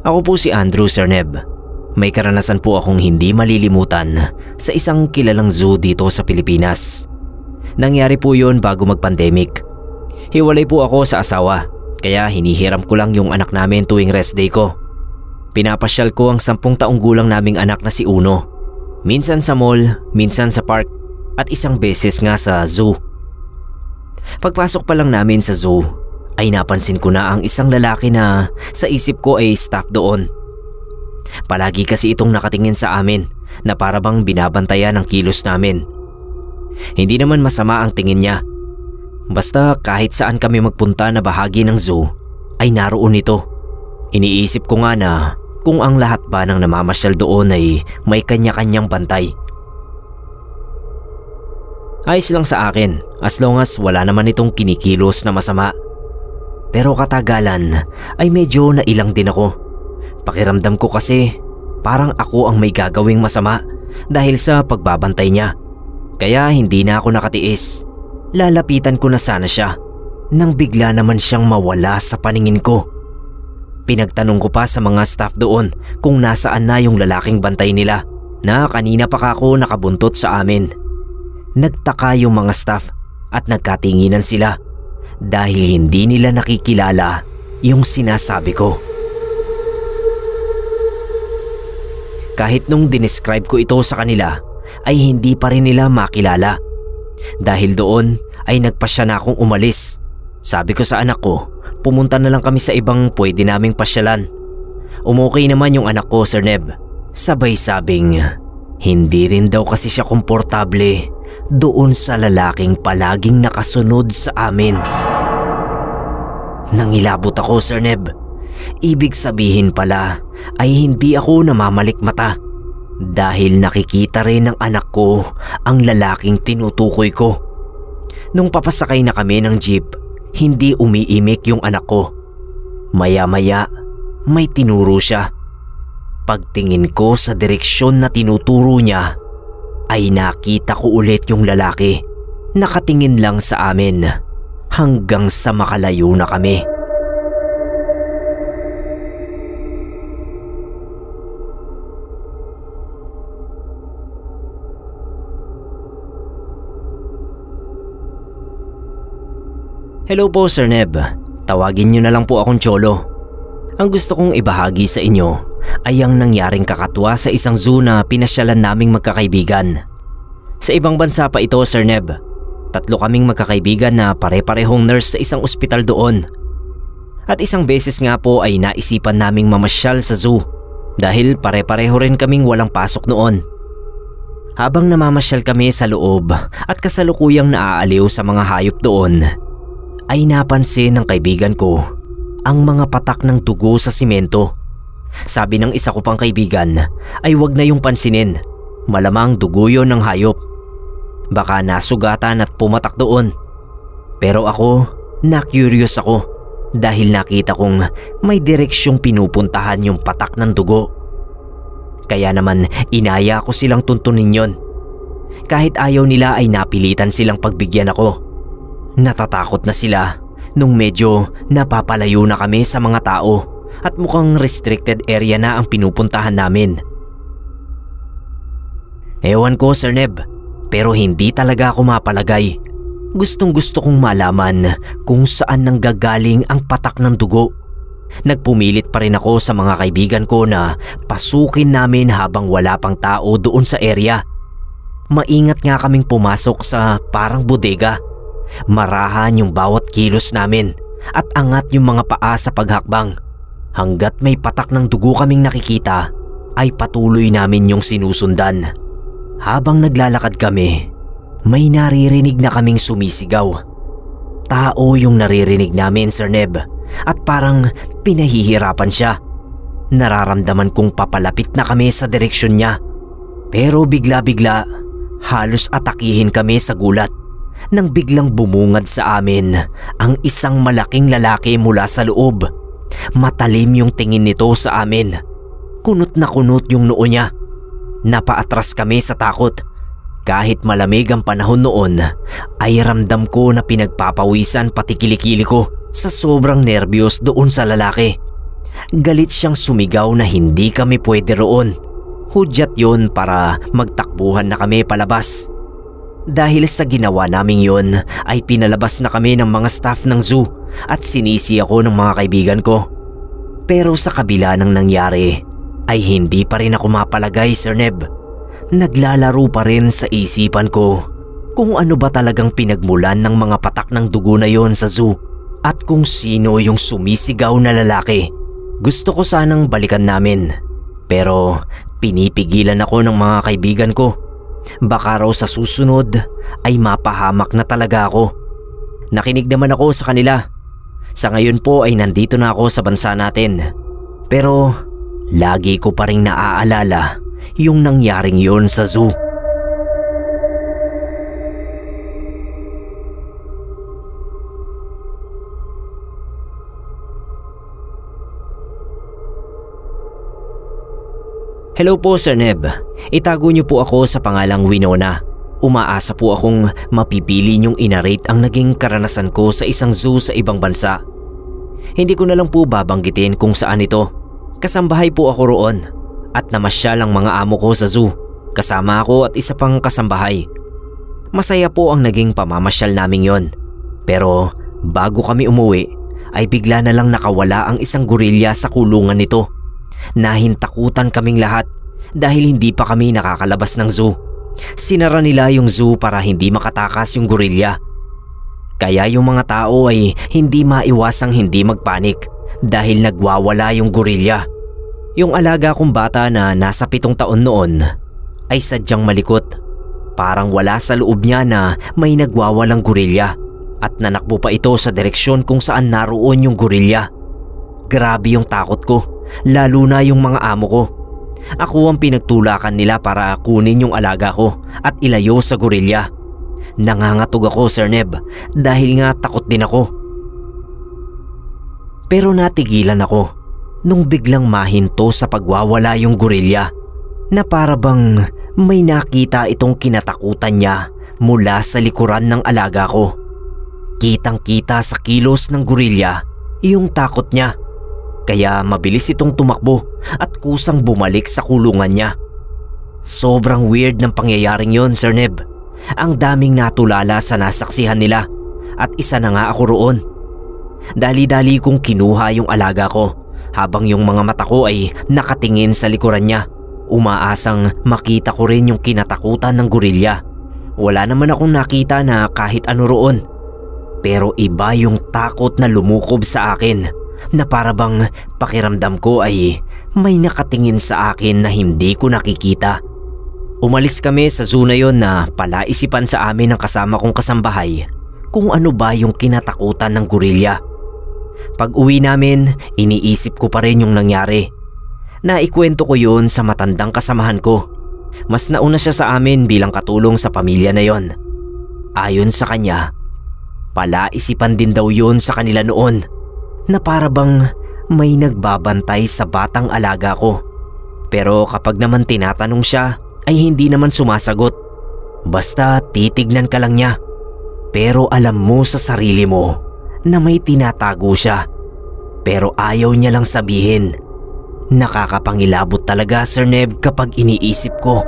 Ako po si Andrew, Sir Neb. May karanasan po akong hindi malilimutan sa isang kilalang zoo dito sa Pilipinas. Nangyari po yun bago mag-pandemic. Hiwalay po ako sa asawa, kaya hinihiram ko lang yung anak namin tuwing rest day ko. Pinapasyal ko ang 10 taong gulang naming anak na si Uno. Minsan sa mall, minsan sa park, at isang beses nga sa zoo. Pagpasok pa lang namin sa zoo, ay napansin ko na ang isang lalaki na sa isip ko ay staff doon. Palagi kasi itong nakatingin sa amin na para bang binabantayan ang kilos namin. Hindi naman masama ang tingin niya. Basta kahit saan kami magpunta na bahagi ng zoo ay naroon ito. Iniisip ko nga na kung ang lahat ba ng namamasyal doon ay may kanya-kanyang bantay. Ayos lang sa akin as long as wala naman itong kinikilos na masama. Pero katagalan ay medyo nailang din ako. Pakiramdam ko kasi parang ako ang may gagawing masama dahil sa pagbabantay niya. Kaya hindi na ako nakatiis. Lalapitan ko na sana siya nang bigla naman siyang mawala sa paningin ko. Pinagtanong ko pa sa mga staff doon kung nasaan na yung lalaking bantay nila na kanina pa ako nakabuntot sa amin. Nagtaka yung mga staff at nagkatinginan sila dahil hindi nila nakikilala yung sinasabi ko. Kahit nung dinescribe ko ito sa kanila ay hindi pa rin nila makilala. Dahil doon ay nagpasya na akong umalis. Sabi ko sa anak ko, pumunta na lang kami sa ibang pwede naming pasyalan. Umukay naman yung anak ko, Sir Neb. Sabay sabing hindi rin daw kasi siya komportable doon sa lalaking palaging nakasunod sa amin. Nangilabot ako, Sir Neb. Ibig sabihin pala ay hindi ako namamalikmata dahil nakikita rin ng anak ko ang lalaking tinutukoy ko. Nung papasakay na kami ng jeep, hindi umiimik yung anak ko. Maya-maya may tinuro siya. Pagtingin ko sa direksyon na tinuturo niya ay nakita ko ulit yung lalaki. Nakatingin lang sa amin hanggang sa makalayo na kami. Hello po, Sir Neb. Tawagin niyo na lang po akong Cholo. Ang gusto kong ibahagi sa inyo ay ang nangyaring kakatwa sa isang zoo na pinasyalan naming magkakaibigan. Sa ibang bansa pa ito, Sir Neb. 3 kaming magkakaibigan na pare-parehong nurse sa isang ospital doon. At isang beses nga po ay naisipan naming mamasyal sa zoo dahil pare-pareho rin kaming walang pasok noon. Habang namamasyal kami sa loob at kasalukuyang naaaliw sa mga hayop doon, ay napansin ng kaibigan ko ang mga patak ng dugo sa simento. Sabi ng isa ko pang kaibigan ay wag na yung pansinin, malamang dugo yun ng hayop. Baka nasugatan at pumatak doon. Pero ako, na-curious ako dahil nakita kong may direksyong pinupuntahan yung patak ng dugo. Kaya naman inaya ko silang tuntunin yon. Kahit ayaw nila ay napilitan silang pagbigyan ako. Natatakot na sila nung medyo napapalayo na kami sa mga tao at mukhang restricted area na ang pinupuntahan namin. Ewan ko, Sir Neb, pero hindi talaga ako mapalagay. Gustong-gusto kong malaman kung saan nanggagaling ang patak ng dugo. Nagpumilit pa rin ako sa mga kaibigan ko na pasukin namin habang wala pang tao doon sa area. Maingat nga kaming pumasok sa parang bodega. Marahan yung bawat kilos namin at angat yung mga paa sa paghakbang. Hanggat may patak ng dugo kaming nakikita, ay patuloy namin yung sinusundan. Habang naglalakad kami, may naririnig na kaming sumisigaw. Tao yung naririnig namin, Sir Neb, at parang pinahihirapan siya. Nararamdaman kong papalapit na kami sa direksyon niya. Pero bigla-bigla, halos atakihin kami sa gulat nang biglang bumungad sa amin ang isang malaking lalaki mula sa loob. Matalim yung tingin nito sa amin. Kunot na kunot yung noo niya. Napaatras kami sa takot. Kahit malamig ang panahon noon, ay ramdam ko na pinagpapawisan pati kilikili ko sa sobrang nerbiyos doon sa lalaki. Galit siyang sumigaw na hindi kami pwede roon. Hudyat yon para magtakbuhan na kami palabas. Dahil sa ginawa naming yon ay pinalabas na kami ng mga staff ng zoo at sinisi ako ng mga kaibigan ko. Pero sa kabila ng nangyari ay hindi pa rin ako mapalagay, Sir Neb. Naglalaro pa rin sa isipan ko kung ano ba talagang pinagmulan ng mga patak ng dugo na yon sa zoo at kung sino yung sumisigaw na lalaki. Gusto ko sanang balikan namin pero pinipigilan ako ng mga kaibigan ko. Baka raw sa susunod ay mapahamak na talaga ako. Nakinig naman ako sa kanila. Sa ngayon po ay nandito na ako sa bansa natin. Pero lagi ko pa rin naaalala yung nangyaring yon sa zoo. Hello po, Sir Neb. Itago niyo po ako sa pangalang Winona. Umaasa po akong mapipili niyong inarate ang naging karanasan ko sa isang zoo sa ibang bansa. Hindi ko na lang po babanggitin kung saan ito. Kasambahay po ako roon at namasyal ang mga amo ko sa zoo. Kasama ako at isa pang kasambahay. Masaya po ang naging pamamasyal naming yon. Pero bago kami umuwi ay bigla na lang nakawala ang isang gorilya sa kulungan nito. Nahintakutan kaming lahat dahil hindi pa kami nakakalabas ng zoo. Sinara nila yung zoo para hindi makatakas yung gorilya. Kaya yung mga tao ay hindi maiwasang hindi magpanik dahil nagwawala yung gorilya. Yung alaga kong bata na nasa 7 taon noon ay sadyang malikot. Parang wala sa loob niya na may nagwawalang gorilya at nanakbo pa ito sa direksyon kung saan naroon yung gorilya. Grabe yung takot ko, lalo na yung mga amo ko. Ako ang pinagtulakan nila para kunin yung alaga ko at ilayo sa gorilya. Nangangatog ako, Sir Neb, dahil nga takot din ako. Pero natigilan ako nung biglang mahinto sa pagwawala yung gorilya na para bang may nakita itong kinatakutan niya mula sa likuran ng alaga ko. Kitang-kita sa kilos ng gorilya yung takot niya. Kaya mabilis itong tumakbo at kusang bumalik sa kulungan niya. Sobrang weird ng pangyayaring yon, Sir Neb. Ang daming natulala sa nasaksihan nila at isa na nga ako roon. Dali-dali kong kinuha yung alaga ko habang yung mga mata ko ay nakatingin sa likuran niya. Umaasang makita ko rin yung kinatakutan ng gorilya. Wala naman akong nakita na kahit ano roon. Pero iba yung takot na lumukob sa akin. Na para bang pakiramdam ko ay may nakatingin sa akin na hindi ko nakikita. Umalis kami sa zoo na yon na palaisipan sa amin ng kasama kong kasambahay kung ano ba yung kinatakutan ng gorilya. Pag uwi namin, iniisip ko pa rin yung nangyari. Naikwento ko yun sa matandang kasamahan ko. Mas nauna siya sa amin bilang katulong sa pamilya na yon. Ayon sa kanya, palaisipan din daw yun sa kanila noon. Na para bang may nagbabantay sa batang alaga ko. Pero kapag naman tinatanong siya ay hindi naman sumasagot. Basta titignan ka lang niya. Pero alam mo sa sarili mo na may tinatago siya. Pero ayaw niya lang sabihin. Nakakapangilabot talaga, Sir Neb, kapag iniisip ko